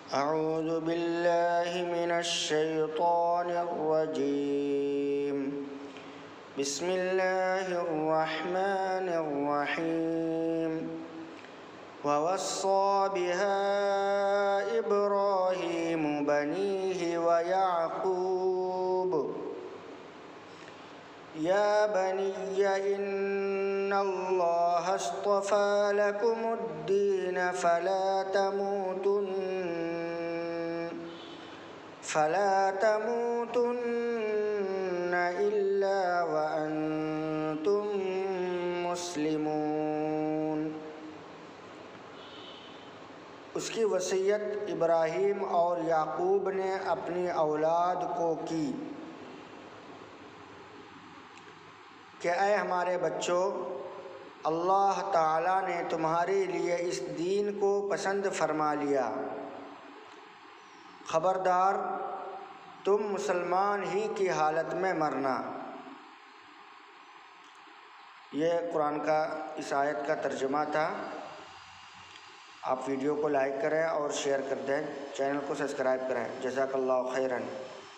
अऊज़ु बिल्लाहि मिनश्शैतानिर्रजीम। बिस्मिल्लाहिर्रहमानिर्रहीम। ववस्सा बिहा इब्राहीमु बनीहि व याक़ूब या बनिय्य इन्नल्लाह अस्तफ़ा लकुमुद्दीन फला तमूतुन्न इल्ला व अंतुम मुस्लिमून। उसकी वसीयत इब्राहीम और याकूब ने अपनी औलाद को की कि ऐ हमारे बच्चों, अल्लाह ताला ने तुम्हारे लिए इस दीन को पसंद फरमा लिया। ख़बरदार तुम मुसलमान ही की हालत में मरना। यह कुरान का इस आयत का तर्जुमा था। आप वीडियो को लाइक करें और शेयर कर दें, चैनल को सब्सक्राइब करें। जज़ाकल्लाहु खैरन।